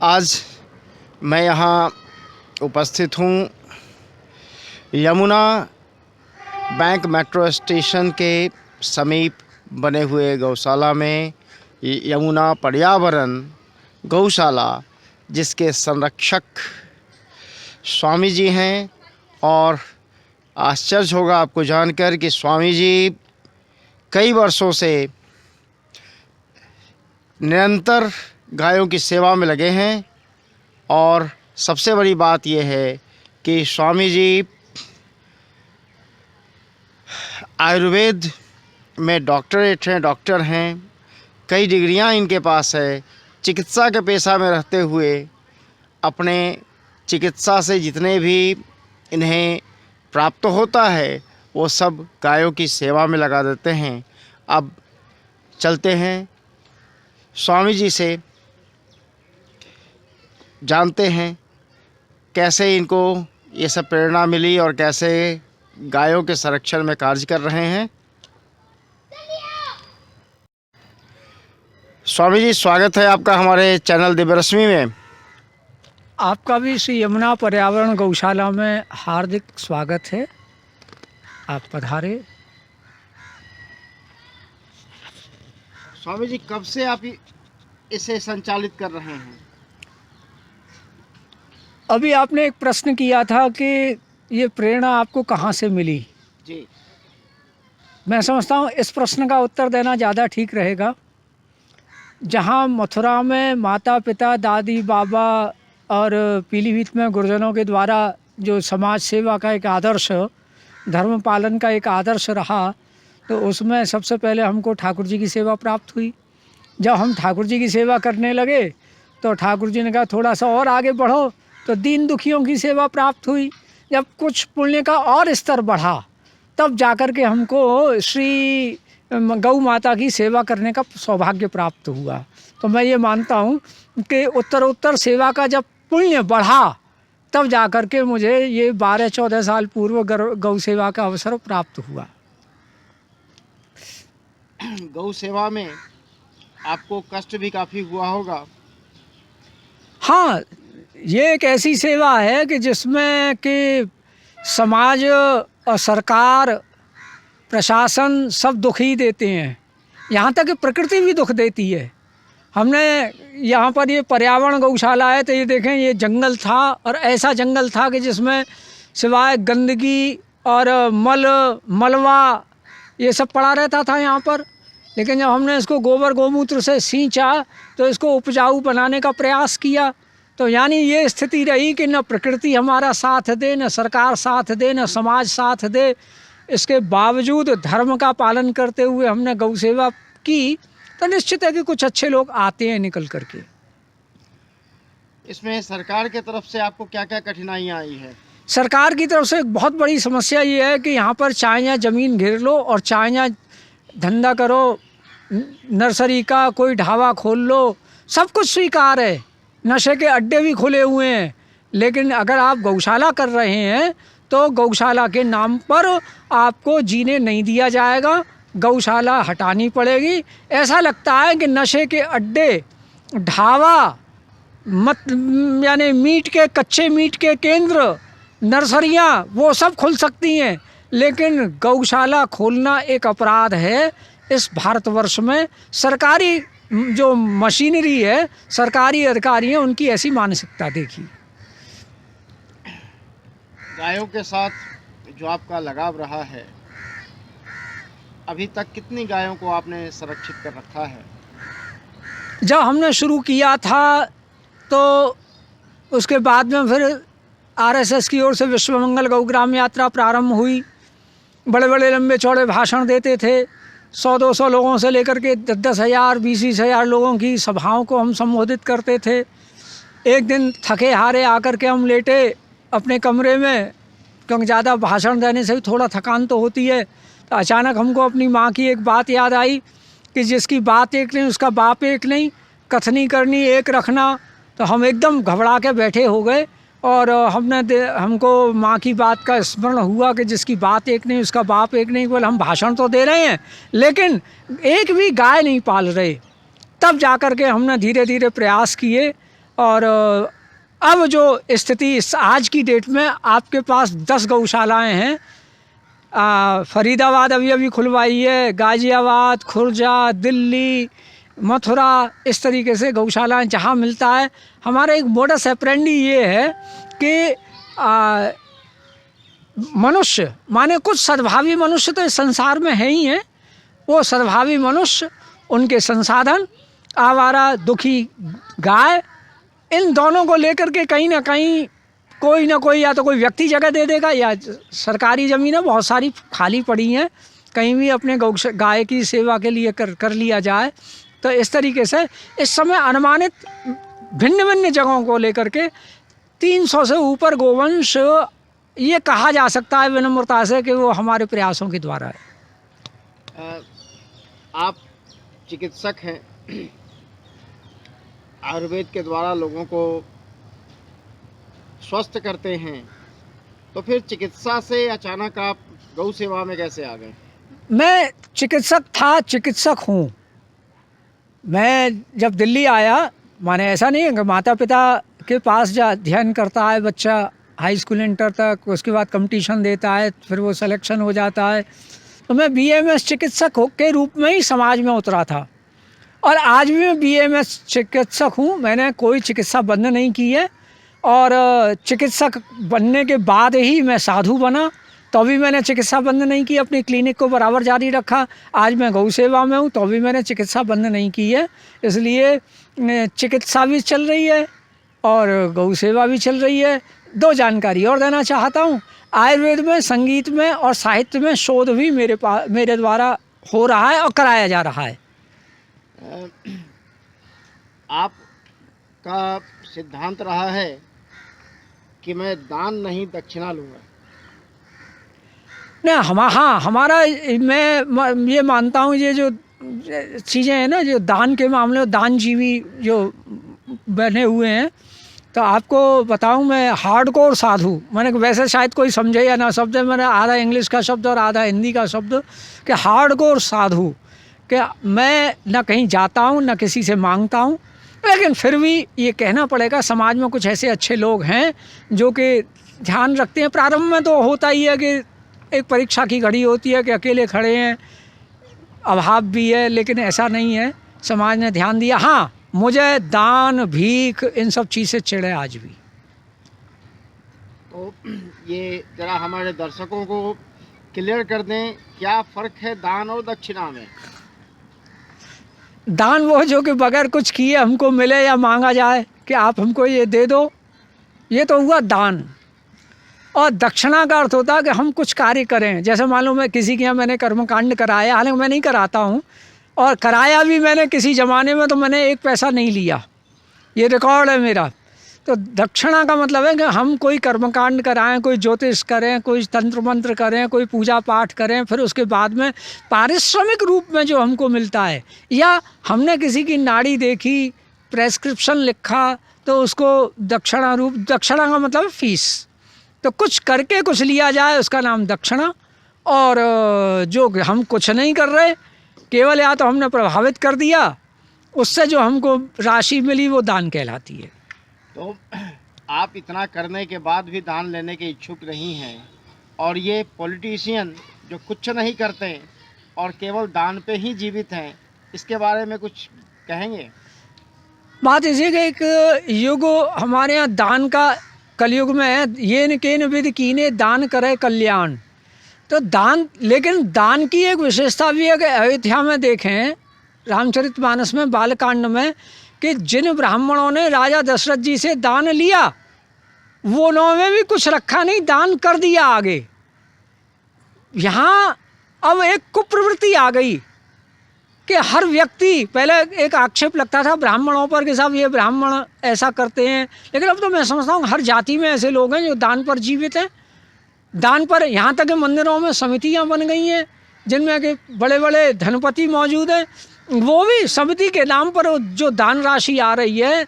आज मैं यहाँ उपस्थित हूँ यमुना बैंक मेट्रो स्टेशन के समीप बने हुए गौशाला में। यमुना पर्यावरण गौशाला जिसके संरक्षक स्वामी जी हैं, और आश्चर्य होगा आपको जानकर कि स्वामी जी कई वर्षों से निरंतर गायों की सेवा में लगे हैं। और सबसे बड़ी बात यह है कि स्वामी जी आयुर्वेद में डॉक्टर हैं, कई डिग्रियां इनके पास है। चिकित्सा के पेशा में रहते हुए अपने चिकित्सा से जितने भी इन्हें प्राप्त होता है वो सब गायों की सेवा में लगा देते हैं। अब चलते हैं स्वामी जी से, जानते हैं कैसे इनको ये सब प्रेरणा मिली और कैसे गायों के संरक्षण में कार्य कर रहे हैं। स्वामी जी, स्वागत है आपका हमारे चैनल दिव्य रश्मि में। आपका भी श्री यमुना पर्यावरण गौशाला में हार्दिक स्वागत है। आप पधारे। स्वामी जी, कब से आप इसे संचालित कर रहे हैं? अभी आपने एक प्रश्न किया था कि ये प्रेरणा आपको कहाँ से मिली। जी, मैं समझता हूँ इस प्रश्न का उत्तर देना ज़्यादा ठीक रहेगा। जहाँ मथुरा में माता पिता दादी बाबा और पीलीभीत में गुरुजनों के द्वारा जो समाज सेवा का एक आदर्श, धर्म पालन का एक आदर्श रहा, तो उसमें सबसे पहले हमको ठाकुर जी की सेवा प्राप्त हुई। जब हम ठाकुर जी की सेवा करने लगे तो ठाकुर जी ने कहा थोड़ा सा और आगे बढ़ो, तो दीन दुखियों की सेवा प्राप्त हुई। जब कुछ पुण्य का और स्तर बढ़ा तब जाकर के हमको श्री गौ माता की सेवा करने का सौभाग्य प्राप्त हुआ। तो मैं ये मानता हूँ कि उत्तरोत्तर सेवा का जब पुण्य बढ़ा तब जाकर के मुझे ये 12-14 साल पूर्व गौ सेवा का अवसर प्राप्त हुआ। गौ सेवा में आपको कष्ट भी काफ़ी हुआ होगा। हाँ, ये एक ऐसी सेवा है कि जिसमें कि समाज और सरकार, प्रशासन सब दुख ही देते हैं, यहाँ तक कि प्रकृति भी दुख देती है। हमने यहाँ पर ये पर्यावरण गौशाला है, तो ये देखें, ये जंगल था और ऐसा जंगल था कि जिसमें सिवाय गंदगी और मलबा ये सब पड़ा रहता था यहाँ पर। लेकिन जब हमने इसको गोबर गोमूत्र से सींचा तो इसको उपजाऊ बनाने का प्रयास किया, तो यानी ये स्थिति रही कि न प्रकृति हमारा साथ दे, न सरकार साथ दे, न समाज साथ दे। इसके बावजूद धर्म का पालन करते हुए हमने गौ सेवा की, तो निश्चित है कि कुछ अच्छे लोग आते हैं निकल करके। इसमें सरकार की तरफ से आपको क्या क्या कठिनाइयाँ आई है? सरकार की तरफ से एक बहुत बड़ी समस्या ये है कि यहाँ पर चाहे ज़मीन घेर लो और चाहे धंधा करो, नर्सरी का कोई ढाबा खोल लो, सब कुछ स्वीकार है। नशे के अड्डे भी खुले हुए हैं। लेकिन अगर आप गौशाला कर रहे हैं तो गौशाला के नाम पर आपको जीने नहीं दिया जाएगा, गौशाला हटानी पड़ेगी। ऐसा लगता है कि नशे के अड्डे, ढाबा, यानी मीट के, कच्चे मीट के केंद्र, नर्सरियां वो सब खुल सकती हैं, लेकिन गौशाला खोलना एक अपराध है। इस भारतवर्ष में सरकारी जो मशीनरी है, सरकारी अधिकारी हैं, उनकी ऐसी मानसिकता देखी। गायों के साथ जो आपका लगाव रहा है, अभी तक कितनी गायों को आपने संरक्षित कर रखा है? जब हमने शुरू किया था तो उसके बाद में फिर आरएसएस की ओर से विश्व मंगल गौग्राम यात्रा प्रारंभ हुई। बड़े बड़े लंबे चौड़े भाषण देते थे। 100-200 लोगों से लेकर के 10-10 हज़ार 20-20 हज़ार लोगों की सभाओं को हम संबोधित करते थे। एक दिन थके हारे आकर के हम लेटे अपने कमरे में, क्योंकि ज़्यादा भाषण देने से भी थोड़ा थकान तो होती है। तो अचानक हमको अपनी माँ की एक बात याद आई कि जिसकी बात एक नहीं उसका बाप एक नहीं, कथनी करनी एक रखना। तो हम एकदम घबरा के बैठे हो गए और हमको माँ की बात का स्मरण हुआ कि जिसकी बात एक नहीं उसका बाप एक नहीं। बोले हम भाषण तो दे रहे हैं लेकिन एक भी गाय नहीं पाल रहे। तब जाकर के हमने धीरे धीरे प्रयास किए और अब जो स्थिति आज की डेट में आपके पास 10 गौशालाएं हैं। फरीदाबाद अभी अभी खुलवाई है, गाज़ियाबाद, खुर्जा, दिल्ली, मथुरा, इस तरीके से गौशालाएं जहाँ मिलता है। हमारा एक मोडस ऑपरेंडी ये है कि मनुष्य माने कुछ सद्भावी मनुष्य तो इस संसार में है ही हैं। वो सद्भावी मनुष्य, उनके संसाधन, आवारा दुखी गाय, इन दोनों को लेकर के कहीं ना कहीं कोई ना कोई या तो कोई व्यक्ति जगह दे देगा या सरकारी ज़मीनें बहुत सारी खाली पड़ी हैं, कहीं भी अपने गाय की सेवा के लिए कर लिया जाए। तो इस तरीके से इस समय अनुमानित भिन्न भिन्न जगहों को लेकर के 300 से ऊपर गोवंश ये कहा जा सकता है विनम्रता से कि वो हमारे प्रयासों के द्वारा है। आप चिकित्सक हैं, आयुर्वेद के द्वारा लोगों को स्वस्थ करते हैं, तो फिर चिकित्सा से अचानक आप गौ सेवा में कैसे आ गए? मैं चिकित्सक था, चिकित्सक हूँ। मैं जब दिल्ली आया, माने ऐसा नहीं है कि माता पिता के पास जा अध्ययन करता है बच्चा हाई स्कूल इंटर तक, उसके बाद कंपटीशन देता है, फिर वो सिलेक्शन हो जाता है। तो मैं बीएमएस चिकित्सक के रूप में ही समाज में उतरा था और आज भी मैं बीएमएस चिकित्सक हूँ। मैंने कोई चिकित्सा बंद नहीं की है और चिकित्सक बनने के बाद ही मैं साधु बना, तो भी मैंने चिकित्सा बंद नहीं की, अपनी क्लिनिक को बराबर जारी रखा। आज मैं गौ सेवा में हूँ तो भी मैंने चिकित्सा बंद नहीं की है। इसलिए चिकित्सा भी चल रही है और गौ सेवा भी चल रही है। 2 जानकारी और देना चाहता हूँ, आयुर्वेद में, संगीत में और साहित्य में शोध भी मेरे द्वारा हो रहा है और कराया जा रहा है। आपका सिद्धांत रहा है कि मैं दान नहीं दक्षिणा लूँगा। नहीं, हाँ, हमारा, मैं ये मानता हूँ ये जो चीज़ें हैं ना, जो दान के मामले में दानजीवी जो बने हुए हैं, तो आपको बताऊं मैं हार्डकोर साधु, मैंने वैसे शायद कोई समझे या ना समझे, मैंने आधा इंग्लिश का शब्द और आधा हिंदी का शब्द कि हार्डकोर साधु, कि मैं ना कहीं जाता हूं ना किसी से मांगता हूं, लेकिन फिर भी ये कहना पड़ेगा समाज में कुछ ऐसे अच्छे लोग हैं जो कि ध्यान रखते हैं। प्रारंभ में तो होता ही है कि एक परीक्षा की घड़ी होती है कि अकेले खड़े हैं, अभाव भी है, लेकिन ऐसा नहीं है, समाज ने ध्यान दिया। हाँ, मुझे दान, भीख, इन सब चीज़ से चिढ़ है आज भी। तो ये जरा हमारे दर्शकों को क्लियर कर दें, क्या फ़र्क है दान और दक्षिणा में? दान वो जो कि बगैर कुछ किए हमको मिले या मांगा जाए कि आप हमको ये दे दो, ये तो हुआ दान। और दक्षिणा का अर्थ होता है कि हम कुछ कार्य करें। जैसे मान लो मैं किसी के यहाँ मैंने कर्मकांड कराया, हालांकि मैं नहीं कराता हूँ, और कराया भी मैंने किसी ज़माने में, तो मैंने 1 पैसा नहीं लिया, ये रिकॉर्ड है मेरा। तो दक्षिणा का मतलब है कि हम कोई कर्मकांड कराएं, कोई ज्योतिष करें, कोई तंत्र मंत्र करें, कोई पूजा पाठ करें, फिर उसके बाद में पारिश्रमिक रूप में जो हमको मिलता है, या हमने किसी की नाड़ी देखी, प्रेस्क्रिप्शन लिखा, तो उसको दक्षिणा रूप, दक्षिणा का मतलब फीस, तो कुछ करके कुछ लिया जाए उसका नाम दक्षिणा। और जो हम कुछ नहीं कर रहे, केवल या तो हमने प्रभावित कर दिया, उससे जो हमको राशि मिली वो दान कहलाती है। तो आप इतना करने के बाद भी दान लेने के इच्छुक नहीं हैं, और ये पॉलिटिशियन जो कुछ नहीं करते और केवल दान पे ही जीवित हैं, इसके बारे में कुछ कहेंगे? बात इसी कि एक युग हमारे यहाँ दान का कलयुग में है, ये न के न विधि कीने दान करे कल्याण। तो दान, लेकिन दान की एक विशेषता भी है कि अयोध्या में देखें रामचरितमानस में बालकांड में कि जिन ब्राह्मणों ने राजा दशरथ जी से दान लिया, वो में भी कुछ रखा नहीं, दान कर दिया आगे। यहाँ अब एक कुप्रवृत्ति आ गई कि हर व्यक्ति, पहले एक आक्षेप लगता था ब्राह्मणों पर कि साहब ये ब्राह्मण ऐसा करते हैं, लेकिन अब तो मैं समझता हूँ हर जाति में ऐसे लोग हैं जो दान पर जीवित हैं। दान पर, यहाँ तक कि मंदिरों में समितियाँ बन गई हैं जिनमें कि बड़े बड़े धनपति मौजूद हैं, वो भी समिति के नाम पर जो दान राशि आ रही है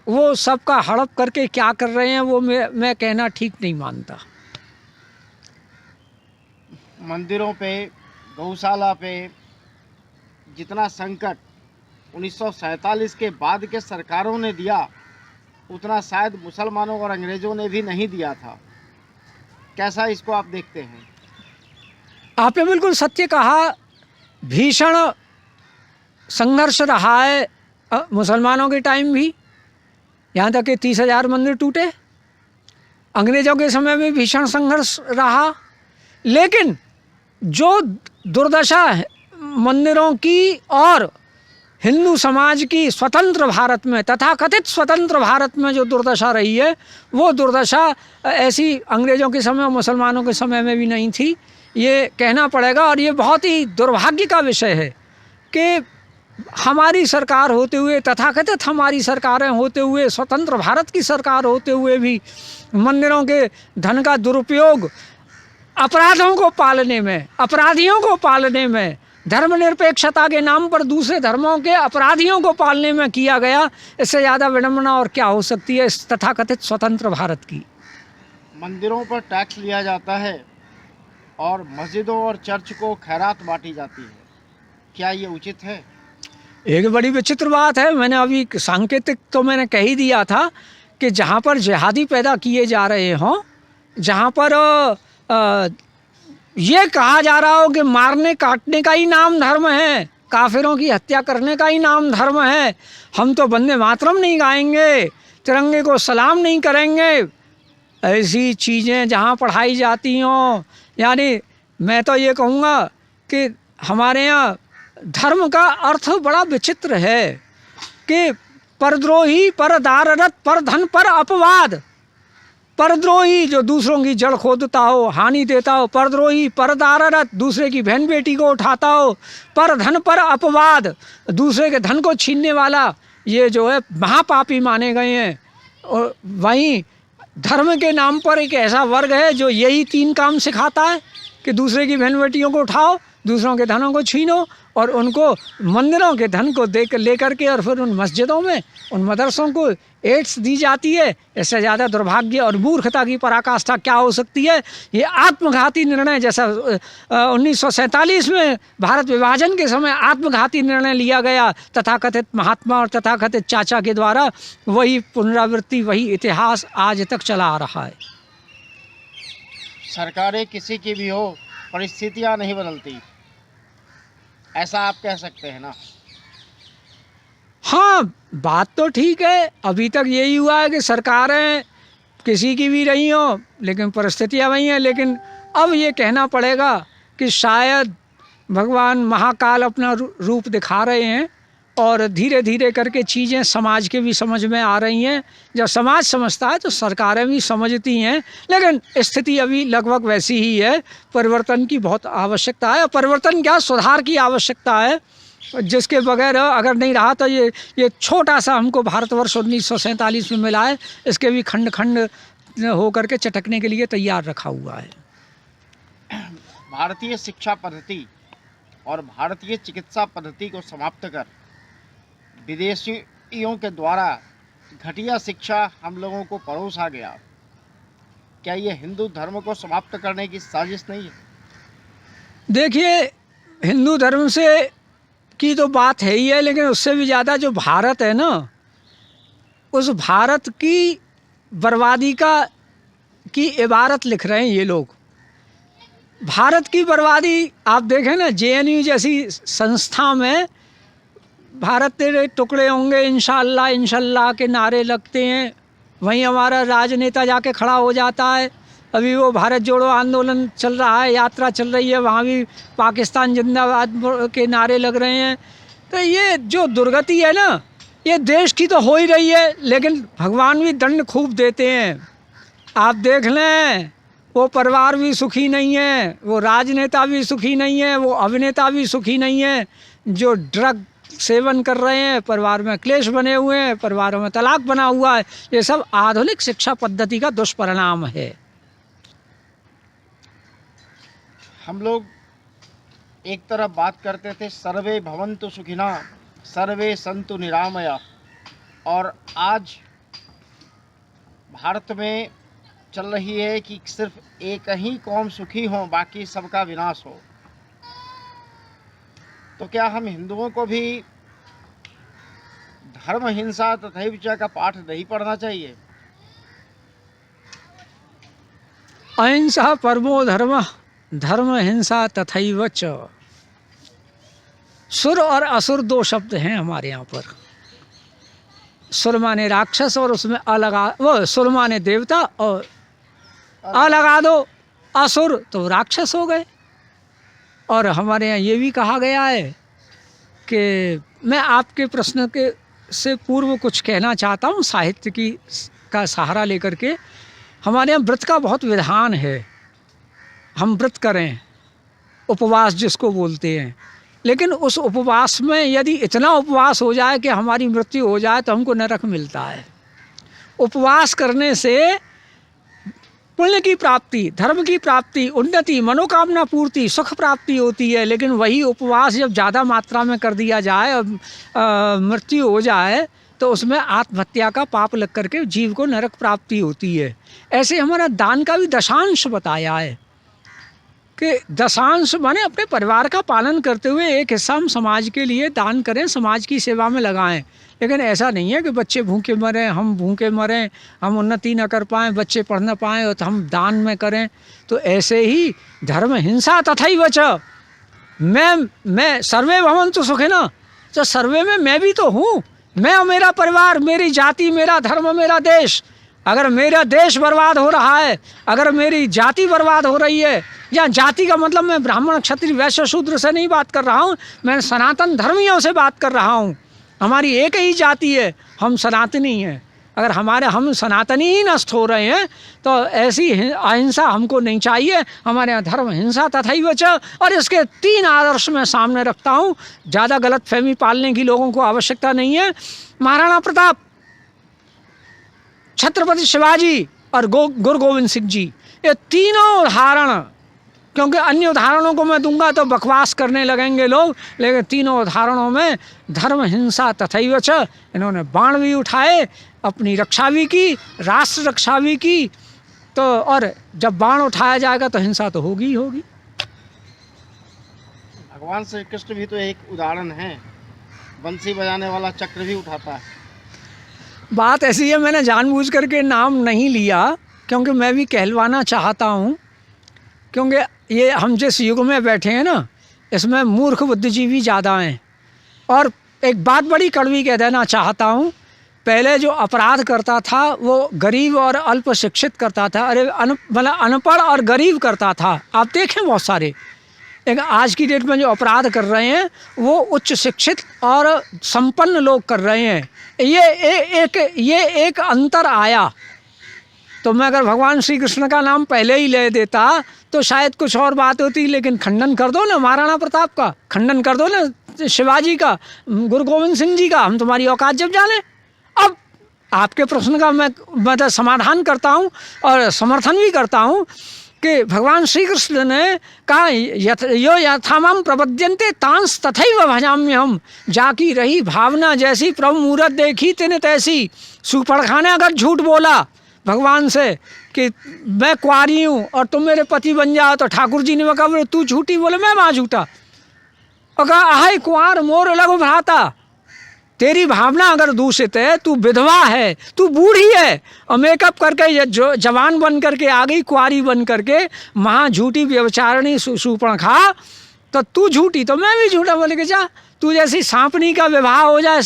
वो सबका हड़प करके क्या कर रहे हैं, वो मैं कहना ठीक नहीं मानता। मंदिरों पे, गौशाला पे जितना संकट 1947 के बाद के सरकारों ने दिया, उतना शायद मुसलमानों और अंग्रेज़ों ने भी नहीं दिया था। कैसा इसको आप देखते हैं? आपने बिल्कुल सत्य कहा। भीषण संघर्ष रहा है मुसलमानों के टाइम भी, यहाँ तक कि 30,000 मंदिर टूटे। अंग्रेज़ों के समय में भीषण संघर्ष रहा, लेकिन जो दुर्दशा है मंदिरों की और हिंदू समाज की स्वतंत्र भारत में, तथाकथित स्वतंत्र भारत में जो दुर्दशा रही है, वो दुर्दशा ऐसी अंग्रेज़ों के समय और मुसलमानों के समय में भी नहीं थी, ये कहना पड़ेगा। और ये बहुत ही दुर्भाग्य का विषय है कि हमारी सरकार होते हुए, तथाकथित हमारी सरकारें होते हुए, स्वतंत्र भारत की सरकार होते हुए भी मंदिरों के धन का दुरुपयोग अपराधों को पालने में, अपराधियों को पालने में, धर्मनिरपेक्षता के नाम पर दूसरे धर्मों के अपराधियों को पालने में किया गया। इससे ज़्यादा विडंबना और क्या हो सकती है इस तथाकथित स्वतंत्र भारत की। मंदिरों पर टैक्स लिया जाता है और मस्जिदों और चर्च को खैरात बांटी जाती है, क्या ये उचित है? एक बड़ी विचित्र बात है। मैंने अभी सांकेतिक तो मैंने कह ही दिया था कि जहाँ पर जिहादी पैदा किए जा रहे हों, जहाँ पर ये कहा जा रहा हो कि मारने काटने का ही नाम धर्म है, काफिरों की हत्या करने का ही नाम धर्म है, हम तो वंदे मातरम नहीं गाएंगे, तिरंगे को सलाम नहीं करेंगे, ऐसी चीज़ें जहाँ पढ़ाई जाती हों, यानी मैं तो ये कहूँगा कि हमारे यहाँ धर्म का अर्थ बड़ा विचित्र है कि परद्रोही, परदाररत, परधन, पर अपवाद। परद्रोही जो दूसरों की जड़ खोदता हो, हानि देता हो, परद्रोही, परदाररत दूसरे की बहन बेटी को उठाता हो, परधन, पर अपवाद दूसरे के धन को छीनने वाला, ये जो है महापापी माने गए हैं। और वहीं धर्म के नाम पर एक ऐसा वर्ग है जो यही 3 काम सिखाता है कि दूसरे की बहन बेटियों को उठाओ, दूसरों के धनों को छीनो और उनको मंदिरों के धन को दे लेकर के और फिर उन मस्जिदों में, उन मदरसों को एड्स दी जाती है। इससे ज़्यादा दुर्भाग्य और मूर्खता की पराकाष्ठा क्या हो सकती है। ये आत्मघाती निर्णय, जैसा 1947 में भारत विभाजन के समय आत्मघाती निर्णय लिया गया तथाकथित महात्मा और तथाकथित चाचा के द्वारा, वही पुनरावृत्ति, वही इतिहास आज तक चला आ रहा है। सरकारें किसी की भी हो, परिस्थितियां नहीं बदलती, ऐसा आप कह सकते हैं ना? हाँ, बात तो ठीक है। अभी तक यही हुआ है कि सरकारें किसी की भी रही हों, लेकिन परिस्थितियाँ वही हैं। लेकिन अब ये कहना पड़ेगा कि शायद भगवान महाकाल अपना रूप दिखा रहे हैं और धीरे धीरे करके चीज़ें समाज के भी समझ में आ रही हैं। जब समाज समझता है तो सरकारें भी समझती हैं, लेकिन स्थिति अभी लगभग वैसी ही है। परिवर्तन की बहुत आवश्यकता है। परिवर्तन क्या, सुधार की आवश्यकता है, जिसके बगैर अगर नहीं रहा तो ये छोटा सा हमको भारतवर्ष 1947 में मिला है, इसके भी खंड खंड होकर के चटकने के लिए तैयार रखा हुआ है। भारतीय शिक्षा पद्धति और भारतीय चिकित्सा पद्धति को समाप्त कर विदेशियों के द्वारा घटिया शिक्षा हम लोगों को परोसा गया, क्या ये हिंदू धर्म को समाप्त करने की साजिश नहीं है? देखिए, हिंदू धर्म से की तो बात है ही है, लेकिन उससे भी ज़्यादा जो भारत है ना, उस भारत की बर्बादी की इबारत लिख रहे हैं ये लोग। भारत की बर्बादी आप देखें ना, JNU जैसी संस्था में भारत तेरे टुकड़े होंगे इंशाअल्लाह इंशाअल्लाह के नारे लगते हैं, वहीं हमारा राजनेता जाके खड़ा हो जाता है। अभी वो भारत जोड़ो आंदोलन चल रहा है, यात्रा चल रही है, वहाँ भी पाकिस्तान जिंदाबाद के नारे लग रहे हैं। तो ये जो दुर्गति है ना, ये देश की तो हो ही रही है, लेकिन भगवान भी दंड खूब देते हैं। आप देख लें, वो परिवार भी सुखी नहीं है, वो राजनेता भी सुखी नहीं है, वो अभिनेता भी सुखी नहीं है। जो ड्रग सेवन कर रहे हैं, परिवार में क्लेश बने हुए हैं, परिवारों में तलाक बना हुआ है, ये सब आधुनिक शिक्षा पद्धति का दुष्परिणाम है। हम लोग एक तरफ बात करते थे सर्वे भवन्तु सुखिना सर्वे सन्तु निरामया, और आज भारत में चल रही है कि सिर्फ एक ही कौम सुखी हो, बाकी सबका विनाश हो। तो क्या हम हिंदुओं को भी धर्म हिंसा तथैव च का पाठ नहीं पढ़ना चाहिए? अहिंसा परमो धर्म, धर्म हिंसा तथैव च। सुर और असुर दो शब्द हैं हमारे यहाँ पर। सुर माने राक्षस और उसमें अलगा, वो सुर माने देवता और अलगा दो असुर तो राक्षस हो गए। और हमारे यहाँ ये भी कहा गया है कि मैं आपके प्रश्न के से पूर्व कुछ कहना चाहता हूँ साहित्य की का सहारा लेकर के। हमारे यहाँ व्रत का बहुत विधान है, हम व्रत करें, उपवास जिसको बोलते हैं। लेकिन उस उपवास में यदि इतना उपवास हो जाए कि हमारी मृत्यु हो जाए तो हमको नरक मिलता है। उपवास करने से पुण्य की प्राप्ति, धर्म की प्राप्ति, उन्नति, मनोकामना पूर्ति, सुख प्राप्ति होती है। लेकिन वही उपवास जब ज़्यादा मात्रा में कर दिया जाए और मृत्यु हो जाए तो उसमें आत्महत्या का पाप लग करके जीव को नरक प्राप्ति होती है। ऐसे हमारा दान का भी दशांश बताया है कि दशांश माने अपने परिवार का पालन करते हुए एक हिस्सा हम समाज के लिए दान करें, समाज की सेवा में लगाएं। लेकिन ऐसा नहीं है कि बच्चे भूखे मरें, हम भूखे मरें, हम उन्नति न कर पाएँ, बच्चे पढ़ न पाएँ और तो हम दान में करें। तो ऐसे ही धर्म हिंसा तथैव च। मैं सर्वे भवन्तु सुखिनः, तो सर्वे में मैं भी तो हूँ। मैं और मेरा परिवार, मेरी जाति, मेरा धर्म, मेरा देश। अगर मेरा देश बर्बाद हो रहा है, अगर मेरी जाति बर्बाद हो रही है, या जाति का मतलब मैं ब्राह्मण क्षत्रिय वैश्य शूद्र से नहीं बात कर रहा हूँ, मैं सनातन धर्मियों से बात कर रहा हूँ। हमारी एक ही जाति है, हम सनातनी हैं। अगर हम सनातनी ही नष्ट हो रहे हैं तो ऐसी अहिंसा हमको नहीं चाहिए। हमारे यहाँ धर्म हिंसा तथैव च। और इसके 3 आदर्श मैं सामने रखता हूँ, ज़्यादा गलत फहमी पालने की लोगों को आवश्यकता नहीं है। महाराणा प्रताप, छत्रपति शिवाजी और गुरु गोविंद सिंह जी, ये तीनों उदाहरण, क्योंकि अन्य उदाहरणों को मैं दूंगा तो बकवास करने लगेंगे लोग, लेकिन तीनों उदाहरणों में धर्म हिंसा तथैव च। इन्होंने बाण भी उठाए, अपनी रक्षा भी की, राष्ट्र रक्षा भी की। तो और जब बाण उठाया जाएगा तो हिंसा तो होगी ही होगी। भगवान श्री कृष्ण भी तो एक उदाहरण है, बंसी बजाने वाला चक्र भी उठाता है। बात ऐसी है, मैंने जानबूझ करके नाम नहीं लिया क्योंकि मैं भी कहलवाना चाहता हूँ। क्योंकि ये हम जिस युग में बैठे हैं ना, इसमें मूर्ख बुद्धिजीवी ज़्यादा हैं। और एक बात बड़ी कड़वी कह देना चाहता हूँ, पहले जो अपराध करता था वो गरीब और अल्प शिक्षित करता था, मतलब अनपढ़ और गरीब करता था। आप देखें बहुत सारे, लेकिन आज की डेट में जो अपराध कर रहे हैं वो उच्च शिक्षित और संपन्न लोग कर रहे हैं। ये एक अंतर आया। तो मैं अगर भगवान श्री कृष्ण का नाम पहले ही ले देता तो शायद कुछ और बात होती। लेकिन खंडन कर दो ना महाराणा प्रताप का, खंडन कर दो ना शिवाजी का, गुरु गोविंद सिंह जी का, हम तुम्हारी औकात जब जाने। अब आपके प्रश्न का मैं तो समाधान करता हूँ और समर्थन भी करता हूँ कि भगवान श्री कृष्ण ने कहा यो यथामाम प्रपद्यन्ते तांस तथैव भजाम्यहम्। जाकी रही भावना जैसी प्रभु मूरत देखी तिन तैसी। सुपड़खा ने अगर झूठ बोला भगवान से कि मैं कुंवारी हूँ और तुम मेरे पति बन जाओ, तो ठाकुर जी ने कहा तू झूठी, बोले मैं माँ झूठा। और कहा आहै कुंवर मोर लघु भ्राता। तेरी भावना अगर दूषित है, तू विधवा है, तू बूढ़ी है और मेकअप करके जो जवान बन करके आ गई, कुंवारी बन करके, महा झूठी व्यभिचारिणी सुपर्णखा, तो तू झूठी तो मैं भी झूठा। बोले कि जा तू जैसी सांपनी का विवाह हो जाए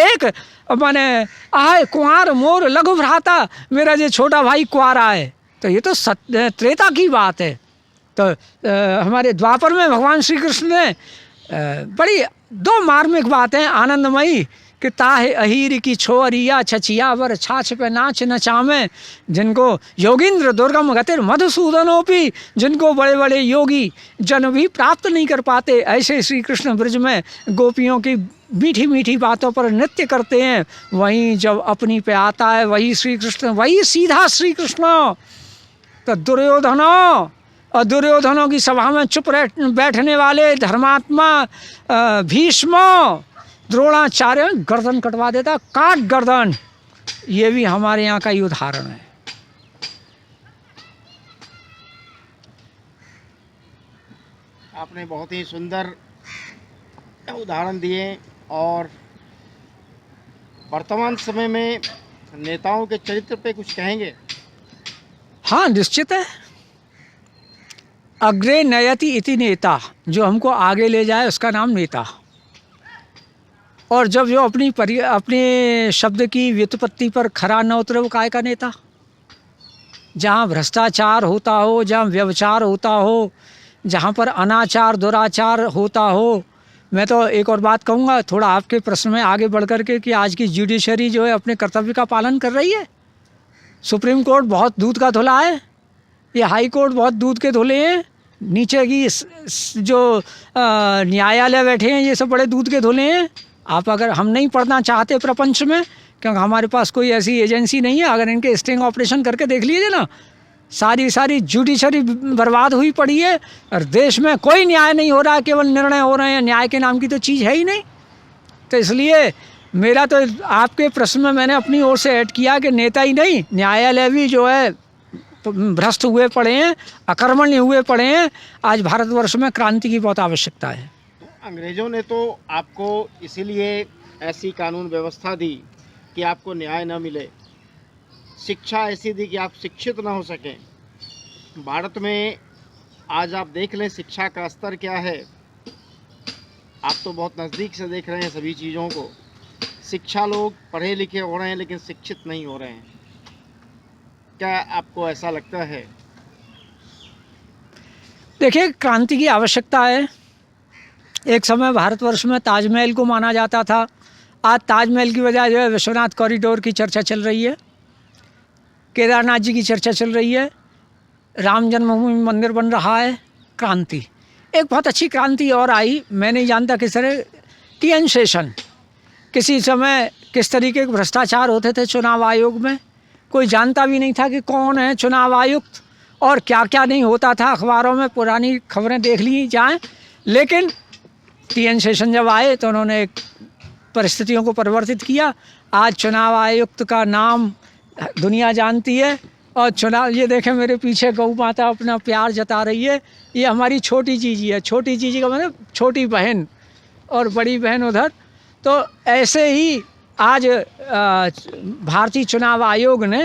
एक, माने आए कुंवर मोर लघु भ्राता, मेरा जो छोटा भाई कुंवारा है। तो ये तो त्रेता की बात है। तो हमारे द्वापर में भगवान श्री कृष्ण ने बड़ी 2 मार्मिक बातें आनंदमयी कि ताहे अहीर की छोरिया छचिया वर छाछ पे नाच नचावे, जिनको योगिंद्र दुर्गम गतिर मधुसूदनोपी, जिनको बड़े बड़े योगी जन भी प्राप्त नहीं कर पाते, ऐसे श्री कृष्ण ब्रज में गोपियों की मीठी मीठी बातों पर नृत्य करते हैं। वहीं जब अपनी पे आता है वही श्री कृष्ण, वही सीधा श्री कृष्ण। तो दुर्योधनों और दुर्योधनों की सभा में चुप बैठने वाले धर्मात्मा भीष्म, द्रोणाचार्य गर्दन कटवा देता, काट गर्दन। ये भी हमारे यहाँ का ही उदाहरण है। आपने बहुत ही सुंदर उदाहरण दिए और वर्तमान समय में नेताओं के चरित्र पे कुछ कहेंगे? हाँ, निश्चित है। अग्रे नयति इति नेता, जो हमको आगे ले जाए उसका नाम नेता। और जब जो अपने शब्द की व्युत्पत्ति पर खरा न उतरे वो काय का नेता। जहाँ भ्रष्टाचार होता हो, जहाँ व्यभिचार होता हो, जहाँ पर अनाचार दुराचार होता हो। मैं तो एक और बात कहूँगा थोड़ा आपके प्रश्न में आगे बढ़ कर के, कि आज की जुडिशरी जो है अपने कर्तव्य का पालन कर रही है। सुप्रीम कोर्ट बहुत दूध का धुला है, ये हाई कोर्ट बहुत दूध के धुले हैं, नीचे की जो न्यायालय बैठे हैं ये सब बड़े दूध के धुले हैं। आप अगर हम नहीं पढ़ना चाहते प्रपंच में, क्योंकि हमारे पास कोई ऐसी एजेंसी नहीं है, अगर इनके स्टिंग ऑपरेशन करके देख लीजिए ना, सारी जुडिशरी बर्बाद हुई पड़ी है और देश में कोई न्याय नहीं हो रहा है, केवल निर्णय हो रहे हैं। न्याय के नाम की तो चीज़ है ही नहीं। तो इसलिए मेरा तो आपके प्रश्न में मैंने अपनी ओर से ऐड किया कि नेता ही नहीं, न्यायालय भी जो है भ्रष्ट हुए पड़े हैं, अकर्मण्य हुए पड़े हैं। आज भारतवर्ष में क्रांति की बहुत आवश्यकता है। तो अंग्रेज़ों ने तो आपको इसीलिए ऐसी कानून व्यवस्था दी कि आपको न्याय न मिले, शिक्षा ऐसी दी कि आप शिक्षित न हो सकें। भारत में आज आप देख लें शिक्षा का स्तर क्या है। आप तो बहुत नज़दीक से देख रहे हैं सभी चीज़ों को। शिक्षा लोग पढ़े लिखे हो रहे हैं लेकिन शिक्षित नहीं हो रहे हैं। क्या आपको ऐसा लगता है? देखिए, क्रांति की आवश्यकता है। एक समय भारतवर्ष में ताजमहल को माना जाता था, आज ताजमहल की बजाय जो है विश्वनाथ कॉरिडोर की चर्चा चल रही है, केदारनाथ जी की चर्चा चल रही है, राम जन्मभूमि मंदिर बन रहा है। क्रांति, एक बहुत अच्छी क्रांति और आई, मैं नहीं जानता किस तरह, टी.एन. शेषन। किसी समय किस तरीके के भ्रष्टाचार होते थे चुनाव आयोग में, कोई जानता भी नहीं था कि कौन है चुनाव आयुक्त और क्या क्या नहीं होता था। अखबारों में पुरानी खबरें देख ली जाएं, लेकिन टी.एन. शेषन जब आए तो उन्होंने परिस्थितियों को परिवर्तित किया। आज चुनाव आयुक्त का नाम दुनिया जानती है। और चुनाव, ये देखें मेरे पीछे गौ माता अपना प्यार जता रही है, ये हमारी छोटी जीजी है। छोटी जीजी का मतलब छोटी बहन, और बड़ी बहन उधर। तो ऐसे ही आज भारतीय चुनाव आयोग ने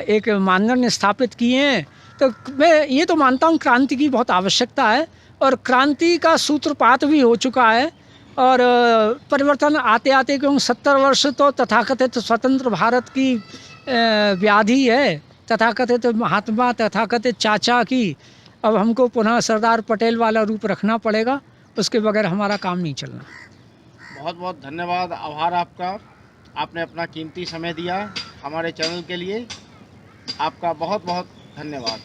एक मानदंड स्थापित किए हैं। तो मैं ये तो मानता हूँ क्रांति की बहुत आवश्यकता है, और क्रांति का सूत्रपात भी हो चुका है। और परिवर्तन आते आते, क्योंकि 70 वर्ष तो तथाकथित स्वतंत्र भारत की व्याधि है, तथाकथित महात्मा, तथाकथित चाचा की। अब हमको पुनः सरदार पटेल वाला रूप रखना पड़ेगा, उसके बगैर हमारा काम नहीं चलना। बहुत बहुत धन्यवाद, आभार आपका। आपने अपना कीमती समय दिया हमारे चैनल के लिए। आपका बहुत बहुत धन्यवाद।